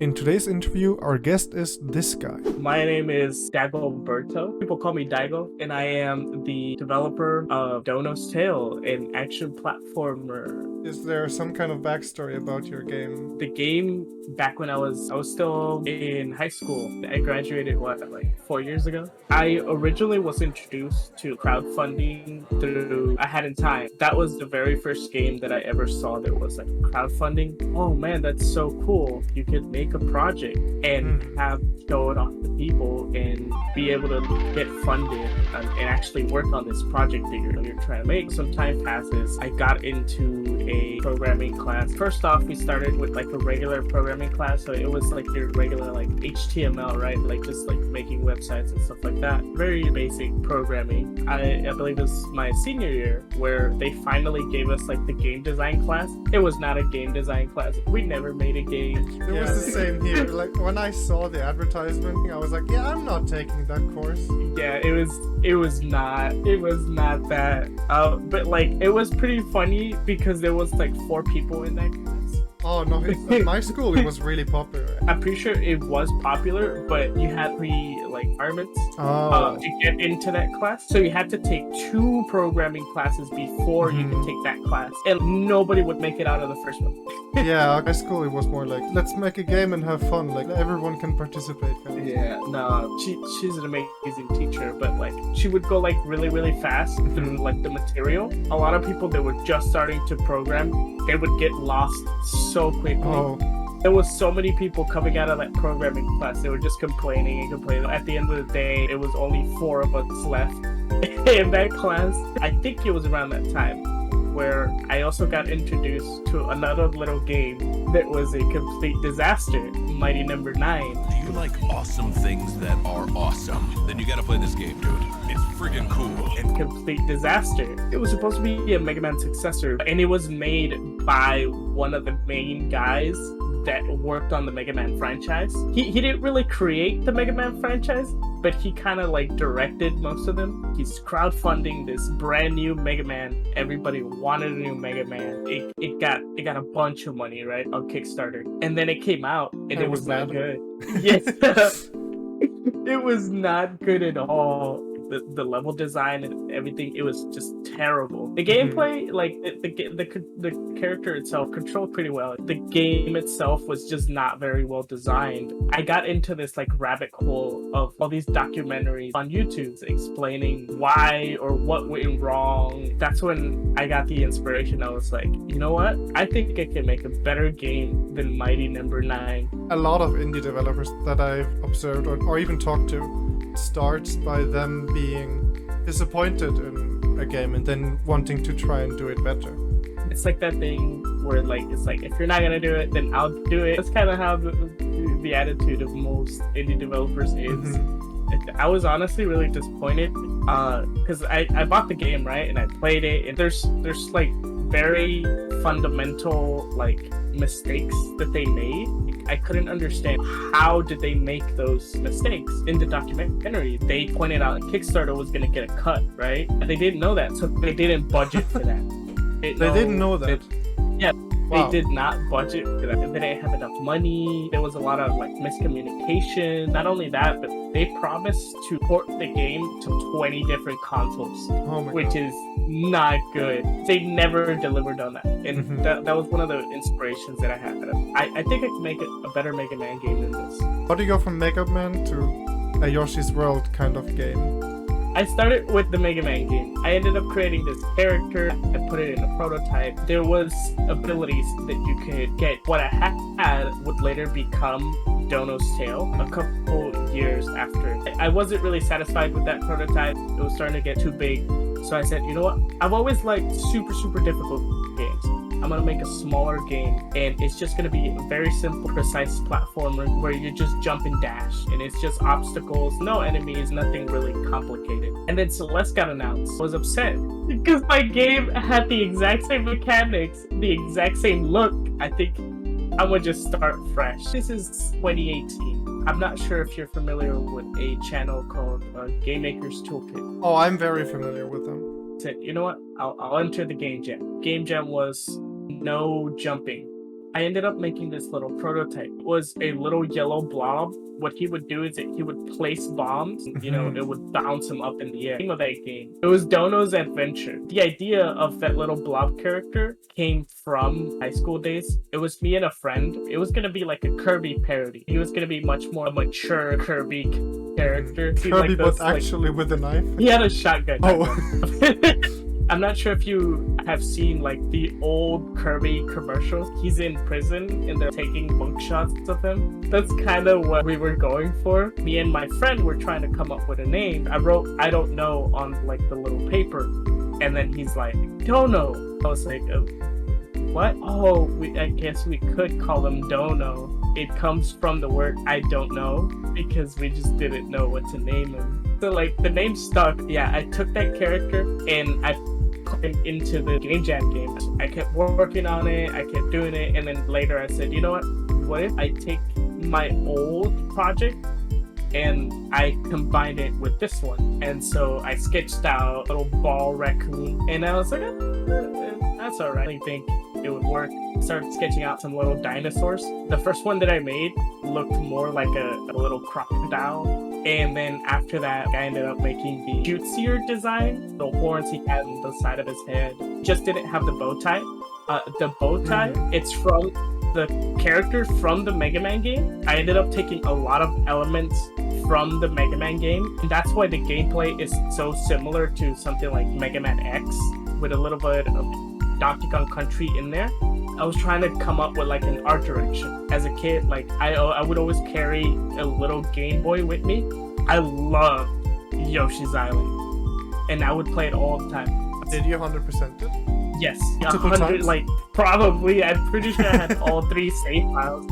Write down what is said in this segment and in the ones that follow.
In today's interview, our guest is this guy. My name is Dagoberto. People call me Daigo, and I am the developer of Dono's Tale, an action platformer. Is there some kind of backstory about your game? The game, back when I was still in high school. I graduated like 4 years ago. I originally was introduced to crowdfunding through A Hat in Time. That was the very first game that I ever saw that was like crowdfunding. Oh man, that's so cool. You could make a project and have show it off to people and be able to get funded and actually work on this project that you're trying to make. Some time passes. I got into a programming class. First off, we started with like a regular programming class, so it was like your regular like HTML, right? Like just like making websites and stuff like that. Very basic programming. I believe it was my senior year where they finally gave us like the game design class. It was not a game design class. We never made a game. It was the same here. Like when I saw the advertisement, I was like, yeah, I'm not taking that course. Yeah, it was not that. But like it was pretty funny because there was like 4 people in that class. Oh no, at my school it was really popular. I'm pretty sure it was popular, but you had requirements to get into that class. So you had to take 2 programming classes before you could take that class, and nobody would make it out of the first one. Yeah, at my school it was more like, let's make a game and have fun. Like everyone can participate. Yeah, no, she's an amazing teacher, but like she would go like really fast through like the material. A lot of people that were just starting to program, they would get lost so quickly. Oh. There was so many people coming out of that programming class. They were just complaining. At the end of the day, it was only 4 of us left in that class. I think it was around that time where I also got introduced to another little game that was a complete disaster, Mighty Number 9. Do you like awesome things that are awesome? Then you gotta play this game, dude. It's friggin' cool. And complete disaster. It was supposed to be a Mega Man successor, and it was made by one of the main guys that worked on the Mega Man franchise. He didn't really create the Mega Man franchise, but he kind of like directed most of them. He's crowdfunding this brand new Mega Man. Everybody wanted a new Mega Man. It got a bunch of money, right, on Kickstarter. And then it came out and it was not good. Yes. It was not good at all. The level design and everything, it was just terrible. The gameplay, like the character itself controlled pretty well. The game itself was just not very well designed. I got into this like rabbit hole of all these documentaries on YouTube explaining why or what went wrong. That's when I got the inspiration. I was like, you know what? I think I can make a better game than Mighty Number 9. A lot of indie developers that I've observed or even talked to starts by them being disappointed in a game and then wanting to try and do it better. It's like that thing where like it's like, if you're not gonna do it, then I'll do it. That's kind of how the attitude of most indie developers is. I was honestly really disappointed because I bought the game, right, and I played it, and there's like very fundamental like mistakes that they made. I couldn't understand how did they make those mistakes. In the documentary, they pointed out Kickstarter was going to get a cut, right? And they didn't know that, so they didn't budget for that. They didn't know that? Yeah. Wow. They did not budget for that. They didn't have enough money. There was a lot of like miscommunication. Not only that, but they promised to port the game to 20 different consoles, which is not good. They never delivered on that. And that was one of the inspirations that I had. I think I can make a better Mega Man game than this. How do you go from Mega Man to a Yoshi's World kind of game? I started with the Mega Man game. I ended up creating this character. I put it in a prototype. There was abilities that you could get. What I had would later become Dono's Tale a couple years after. I wasn't really satisfied with that prototype. It was starting to get too big. So I said, you know what? I've always liked super difficult games. I'm gonna make a smaller game, and it's just gonna be a very simple, precise platformer where you just jump and dash, and it's just obstacles, no enemies, nothing really complicated. And then Celeste got announced. I was upset because my game had the exact same mechanics, the exact same look. I think I'm gonna just start fresh. This is 2018. I'm not sure if you're familiar with a channel called Game Maker's Toolkit. Oh, I'm very familiar with them. Said, you know what? I'll enter the game jam. Game jam was no jumping. I ended up making this little prototype. It was a little yellow blob. What he would do is that he would place bombs, it would bounce him up in the air. The name of that game, it was Dono's Adventure. The idea of that little blob character came from high school days. It was me and a friend. It was going to be like a Kirby parody. He was going to be much more a mature Kirby character. Kirby, but actually with a knife? He had a shotgun. Oh. I'm not sure if you have seen like the old Kirby commercials. He's in prison and they're taking mug shots of him. That's kind of what we were going for. Me and my friend were trying to come up with a name. I wrote "I don't know" on like the little paper, and then he's like "Dono." I was like, "What? Oh, I guess we could call him Dono." It comes from the word "I don't know" because we just didn't know what to name him. So like the name stuck. Yeah, I took that character and I put him into the Game Jam game. I kept working on it, I kept doing it, and then later I said, you know what if I take my old project and I combine it with this one? And so I sketched out a little ball raccoon, and I was like, that's alright. I think it would work. Started sketching out some little dinosaurs. The first one that I made looked more like a little crocodile. And then after that, I ended up making the cutesier design. The horns he had on the side of his head. Just didn't have the bow tie. The bow tie, it's from the character from the Mega Man game. I ended up taking a lot of elements from the Mega Man game. And that's why the gameplay is so similar to something like Mega Man X with a little bit of Donkey Kong Country in there. I was trying to come up with like an art direction. As a kid, like I would always carry a little Game Boy with me. I loved Yoshi's Island, and I would play it all the time. Did you 100% it? Yes, Multiple 100. times? Like probably. I'm pretty sure I had all 3 save files.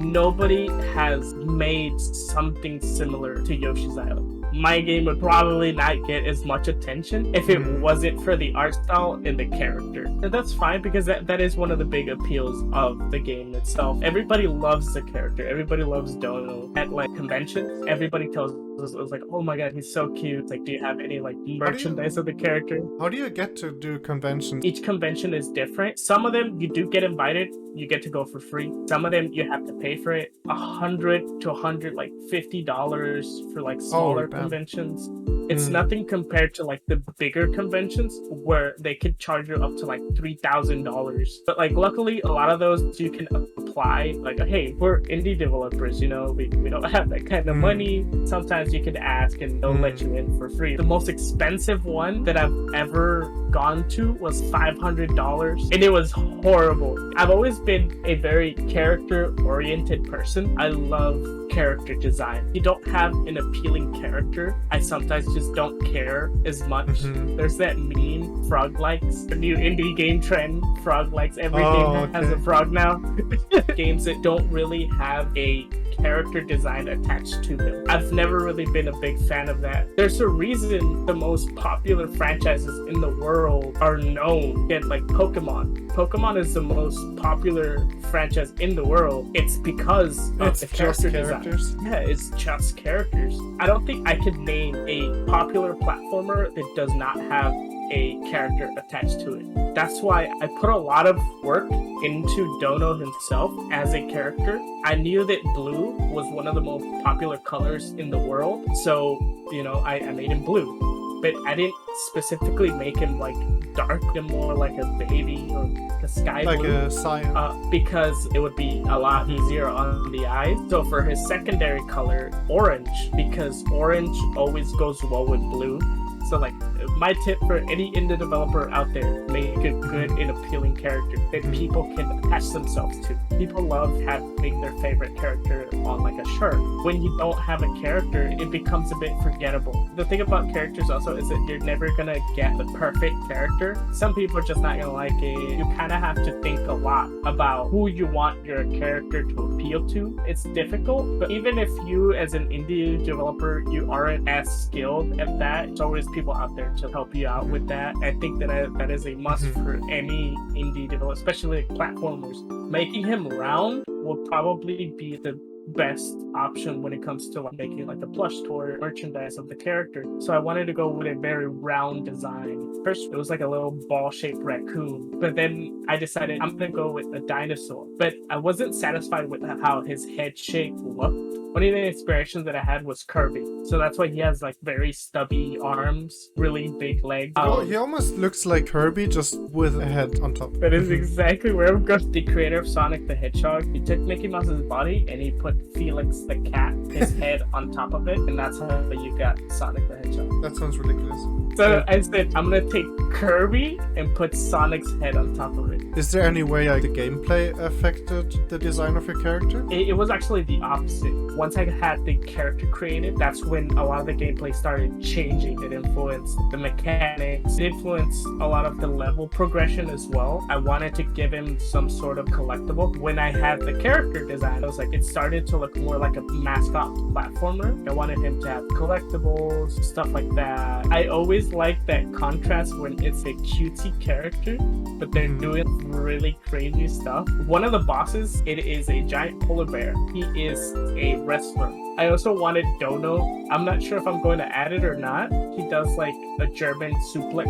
Nobody has made something similar to Yoshi's Island. My game would probably not get as much attention if it wasn't for the art style and the character. And that's fine because that is one of the big appeals of the game itself. Everybody loves the character. Everybody loves Dono. At like conventions, everybody tells us, it was like, oh my god, he's so cute. It's like, do you have any like merchandise of the character? How do you get to do conventions? Each convention is different. Some of them you do get invited, you get to go for free. Some of them you have to pay for it. $100 to $150 for like smaller conventions. It's nothing compared to like the bigger conventions where they could charge you up to like $3,000. But like luckily a lot of those you can apply like, hey, we're indie developers, we don't have that kind of money. Sometimes you can ask and they'll let you in for free. The most expensive one that I've ever gone to was $500, and it was horrible. I've always been a very character-oriented person. I love character design. If you don't have an appealing character, I sometimes just don't care as much. There's that meme, frog likes, the new indie game trend. Frog likes, every game has a frog now. Games that don't really have a character design attached to them. I've never really been a big fan of that. There's a reason the most popular franchises in the world are known. Get like Pokemon. Pokemon is the most popular franchise in the world. It's because of the character design. Yeah, it's just characters. I don't think I could name a popular platformer that does not have a character attached to it. That's why I put a lot of work into Dono himself as a character. I knew that blue was one of the most popular colors in the world, so I made him blue. But I didn't specifically make him like dark and more like a baby or a sky blue. Like a cyan. Because it would be a lot easier on the eyes. So for his secondary color, orange, because orange always goes well with blue. So like my tip for any indie developer out there, make a good and appealing character that people can attach themselves to. People love having their favorite character on like a shirt. When you don't have a character, it becomes a bit forgettable. The thing about characters also is that you're never gonna get the perfect character. Some people are just not gonna like it. You kind of have to think a lot about who you want your character to appeal to. It's difficult, but even if you as an indie developer, you aren't as skilled at that, there's always people out there to help you out with that. I think that is a must for any indie developer, especially like platformers. Making him round will probably be the best option when it comes to like making like a plush toy merchandise of the character. So I wanted to go with a very round design. First, it was like a little ball-shaped raccoon, but then I decided I'm gonna go with a dinosaur. But I wasn't satisfied with how his head shape looked. One of the inspirations that I had was Kirby. So that's why he has like very stubby arms, really big legs. He almost looks like Kirby, just with a head on top. That is exactly where I'm going. The creator of Sonic the Hedgehog, he took Mickey Mouse's body and he put Felix the cat, his head on top of it, and that's how you got Sonic the Hedgehog. That sounds ridiculous. So I said, I'm gonna take Kirby and put Sonic's head on top of it. Is there any way the gameplay affected the design of your character? It was actually the opposite. Once I had the character created, that's when a lot of the gameplay started changing. It influenced the mechanics, it influenced a lot of the level progression as well. I wanted to give him some sort of collectible. When I had the character design, I was like, it started to look more like a mascot platformer. I wanted him to have collectibles, stuff like that. I always like that contrast when it's a cutesy character, but they're doing really crazy stuff. One of the bosses, it is a giant polar bear. He is a wrestler. I also wanted Dono. I'm not sure if I'm going to add it or not. He does like a German suplex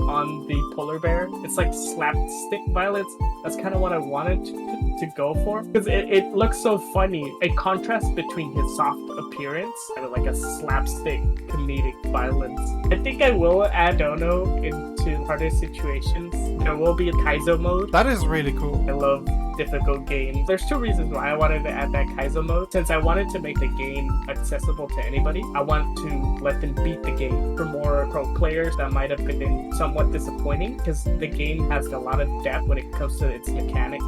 on the polar bear. It's like slapstick violence. That's kind of what I wanted to go for, because it looks so funny. A contrast between his soft appearance and like a slapstick comedic violence. I think I will add Dono into harder situations. There will be a Kaizo mode. That is really cool. I love difficult games. There's two reasons why I wanted to add that Kaizo mode. Since I wanted to make the game accessible to anybody, I want to let them beat the game. For more pro players, that might have been somewhat disappointing, because the game has a lot of depth when it comes to its mechanics.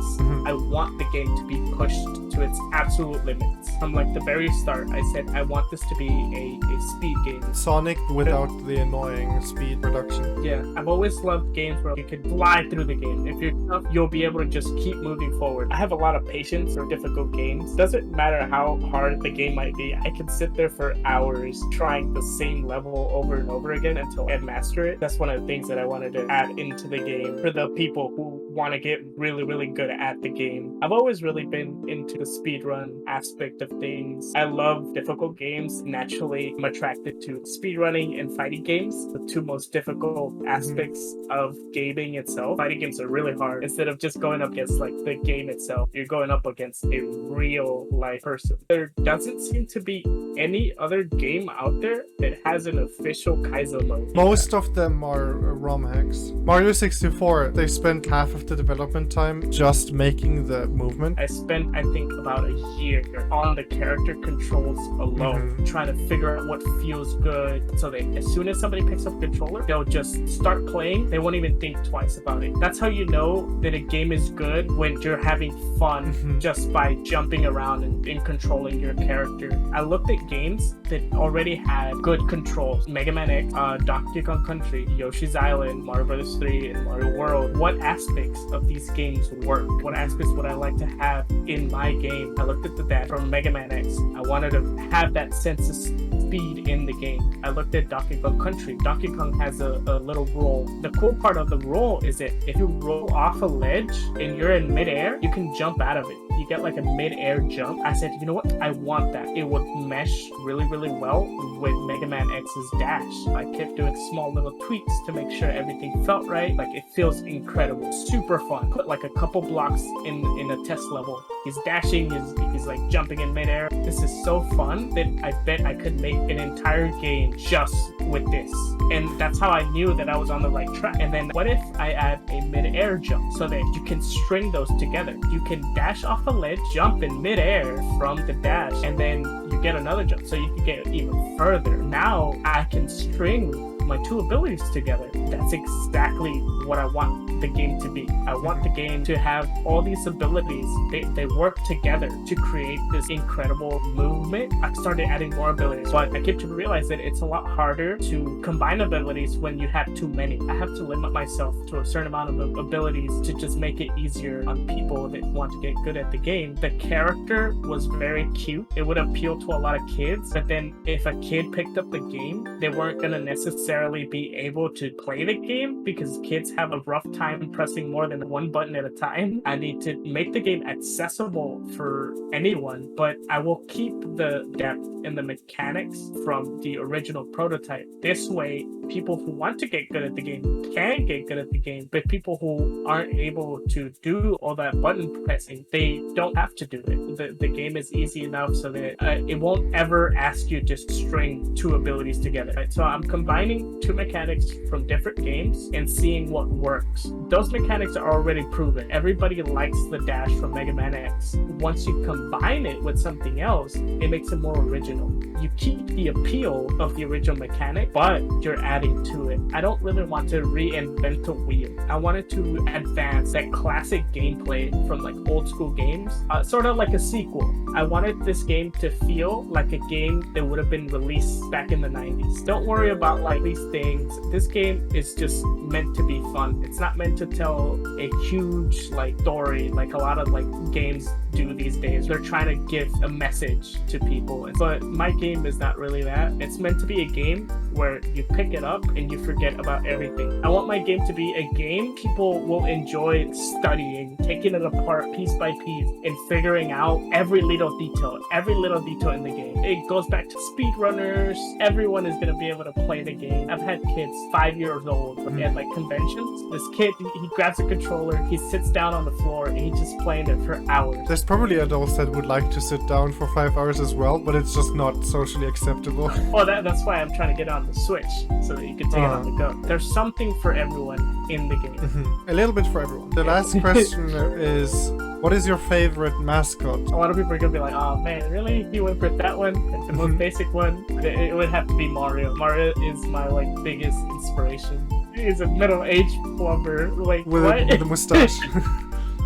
I want the game to be pushed to its absolute limits. From like the very start, I said I want this to be a speed game. Sonic without the annoying speed reduction. Yeah, I've always loved games where you can fly through the game. If you're tough, you'll be able to just keep moving forward. I have a lot of patience for difficult games. Doesn't matter how hard the game might be, I can sit there for hours trying the same level over and over again until I master it. That's one of the things that I wanted to add into the game for the people who want to get really, really good at the game. I've always really been into the speedrun aspect of things. I love difficult games. Naturally, I'm attracted to speedrunning and fighting games, the two most difficult aspects of gaming itself. Fighting games are really hard. Instead of just going up against like the game itself, you're going up against a real life person. There doesn't seem to be any other game out there that has an official Kaizo mode. Most of them are ROM hacks. Mario 64, they spent half of the development time just making the movement. I spent, I think, about a year on the character controls alone, trying to figure out what feels good, so that as soon as somebody picks up a controller, they'll just start playing. They won't even think twice about it. That's how you know that a game is good, when you're having fun just by jumping around and controlling your character. I looked at games that already had good controls. Mega Man X, Donkey Kong Country, Yoshi's Island, Mario Bros. 3, and Mario World. What aspects of these games work? What aspects would I like to have in my game? I looked at that from Mega Man X. I wanted to have that sense of speed in the game. I looked at Donkey Kong Country. Donkey Kong has a little roll. The cool part of the roll is that if you roll off a ledge and you're in midair, you can jump out of it. You get like a mid-air jump. I said, you know what? I want that. It would mesh really, really well with Mega Man X's dash. I kept doing small little tweaks to make sure everything felt right. Like, it feels incredible. Super fun. Put like a couple blocks in a test level. He's dashing, he's like jumping in midair. This is so fun that I bet I could make an entire game just with this. And that's how I knew that I was on the right track. And then what if I add a mid-air jump so that you can string those together? You can dash off a ledge, jump in mid-air from the dash, and then you get another jump, so you can get even further. Now I can string my two abilities together. That's exactly what I want the game to be. I want the game to have all these abilities. They work together to create this incredible movement. I started adding more abilities, but I came to realize that it's a lot harder to combine abilities when you have too many. I have to limit myself to a certain amount of abilities to just make it easier on people that want to get good at the game. The character was very cute. It would appeal to a lot of kids, but then if a kid picked up the game, they weren't going to necessarily be able to play the game, because kids have a rough time time pressing more than one button at a time. I need to make the game accessible for anyone, but I will keep the depth and the mechanics from the original prototype. This way, people who want to get good at the game can get good at the game, but people who aren't able to do all that button pressing, they don't have to do it. The game is easy enough so that it won't ever ask you to string two abilities together. Right? So I'm combining two mechanics from different games and seeing what works. Those mechanics are already proven. Everybody likes the dash from Mega Man X. Once you combine it with something else, it makes it more original. You keep the appeal of the original mechanic, but you're adding to it. I don't really want to reinvent the wheel. I wanted to advance that classic gameplay from like old school games, sort of like a sequel. I wanted this game to feel like a game that would have been released back in the 90s. Don't worry about like these things. This game is just meant to be fun. It's not meant to tell a huge like story like a lot of like games do these days. They're trying to give a message to people, but my game is not really that. It's meant to be a game where you pick it up and you forget about everything. I want my game to be a game people will enjoy studying, taking it apart piece by piece and figuring out every little detail in the game. It goes back to speedrunners. Everyone is going to be able to play the game. I've had kids 5 years old at like conventions. This kid, he grabs a controller, he sits down on the floor and he's just playing it for hours. There's probably adults that would like to sit down for 5 hours as well, but it's just not socially acceptable. Well, that's why I'm trying to get it on the Switch, so that you can take it on the go. There's something for everyone in the game. A little bit for everyone. The last question is, what is your favorite mascot? A lot of people are going to be like, oh man, really? You went for that one? The most basic one? It would have to be Mario. Mario is my like biggest inspiration. He's a middle-aged plumber. Like, with what? With a mustache.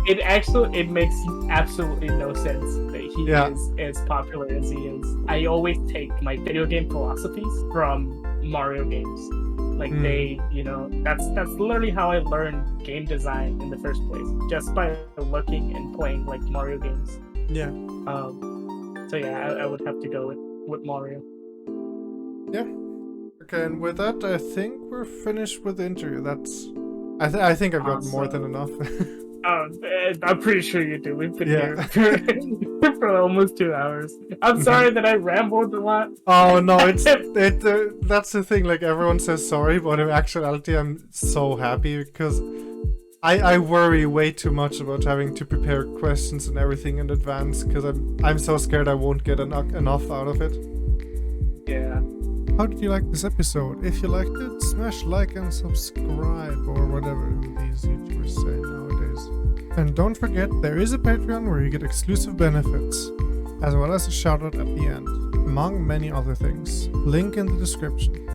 It makes absolutely no sense that he is as popular as he is. I always take my video game philosophies from Mario games. Like they, that's literally how I learned game design in the first place, just by looking and playing like Mario games. Yeah. So yeah, I would have to go with Mario. Yeah. Okay, and with that, I think we're finished with the interview. I think I've got more than enough. I'm pretty sure you do. We've been here for almost 2 hours. I'm sorry that I rambled a lot. Oh no, that's the thing. Like everyone says sorry, but in actuality, I'm so happy because I worry way too much about having to prepare questions and everything in advance because I'm so scared I won't get enough out of it. Yeah. How did you like this episode? If you liked it, smash like and subscribe or whatever these YouTubers say nowadays. And don't forget, there is a Patreon where you get exclusive benefits, as well as a shoutout at the end, among many other things. Link in the description.